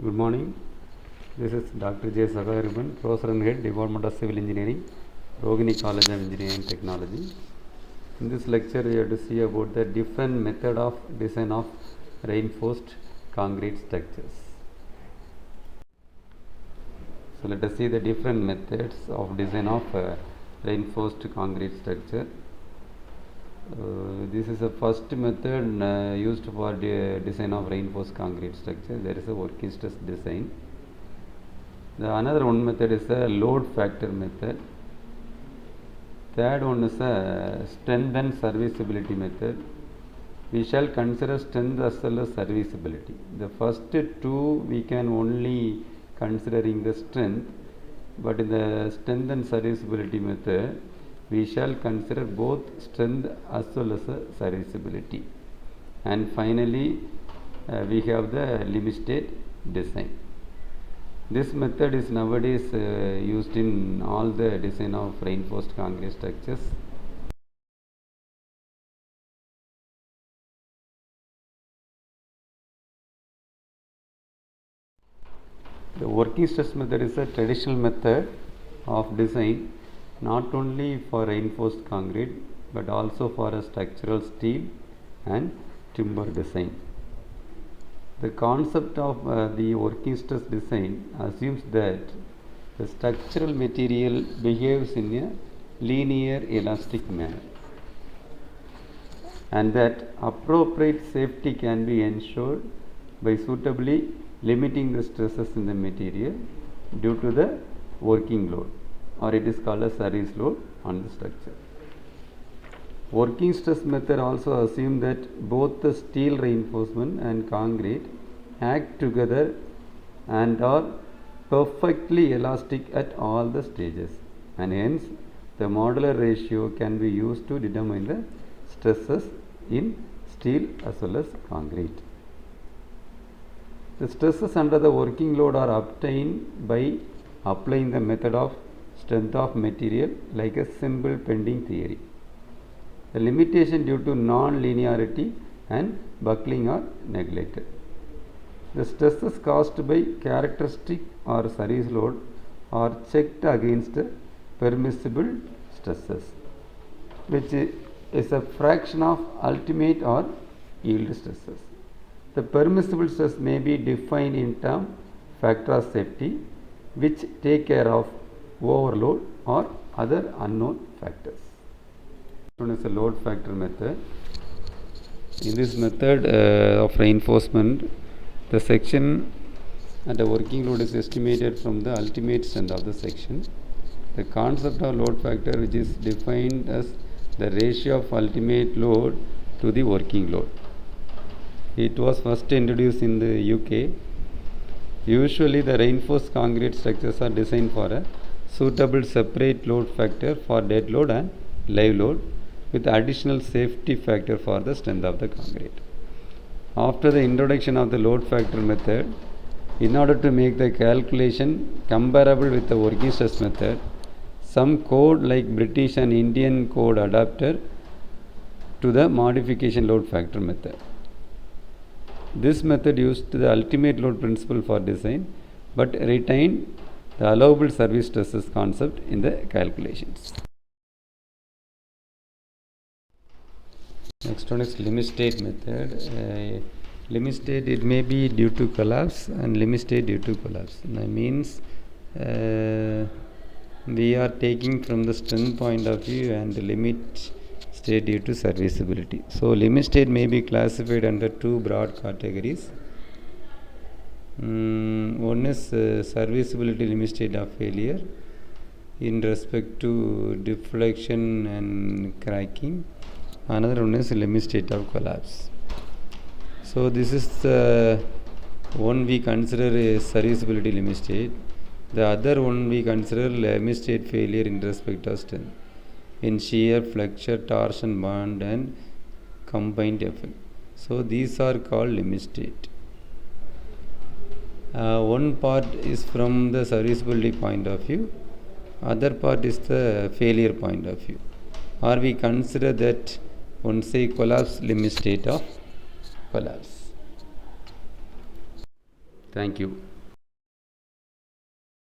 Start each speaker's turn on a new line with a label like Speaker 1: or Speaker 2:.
Speaker 1: Good morning. This is Dr. J. Sagariban, Professor and Head, Department of Civil Engineering, Rohini College of Engineering and Technology. In this lecture, we have to see about the different method of design of reinforced concrete structures. So let us see the different methods of design of reinforced concrete structure. This is the first method used for the design of reinforced concrete structure. There is a working stress design. The another one method is a load factor method. Third one is a strength and serviceability method. We shall consider strength as well as serviceability. The first two we can only considering the strength, but in the strength and serviceability method we shall consider both strength as well as serviceability. And finally we have the limit state design. This method is nowadays used in all the design of reinforced concrete structures. The working stress method is a traditional method of design not only for reinforced concrete but also for a structural steel and timber design. The concept of the working stress design assumes that the structural material behaves in a linear elastic manner and that appropriate safety can be ensured by suitably limiting the stresses in the material due to the working load, or it is called a service load on the structure. Working stress method also assumes that both the steel reinforcement and concrete act together and are perfectly elastic at all the stages, and hence the modular ratio can be used to determine the stresses in steel as well as concrete. The stresses under the working load are obtained by applying the method of strength of material like a simple bending theory. The limitation due to non-linearity and buckling are neglected. The stresses caused by characteristic or service load are checked against permissible stresses, which is a fraction of ultimate or yield stresses. The permissible stress may be defined in terms factor of safety, which take care of overload or other unknown factors. One is a load factor method. In this method of reinforcement, the section and the working load is estimated from the ultimate strength of the section. The concept of load factor, which is defined as the ratio of ultimate load to the working load. It was first introduced in the UK. Usually the reinforced concrete structures are designed for a suitable separate load factor for dead load and live load with additional safety factor for the strength of the concrete. After the introduction of the load factor method, in order to make the calculation comparable with the working stress method, some code like British and Indian code adapted to the modification load factor method. This method used the ultimate load principle for design but retained the allowable service stresses concept in the calculations. Next one is limit state method. Limit state, it may be due to collapse and limit state due to collapse. That means we are taking from the strength point of view and the limit state due to serviceability. So limit state may be classified under two broad categories. One is serviceability limit state of failure in respect to deflection and cracking. Another one is limit state of collapse. So this is the one we consider a serviceability limit state. The other one we consider limit state failure in respect of strength in shear, flexure, torsion, bond and combined effect. So these are called limit state. One part is from the serviceability point of view, other part is the failure point of view, or we consider that one say collapse limit state of collapse. Thank you.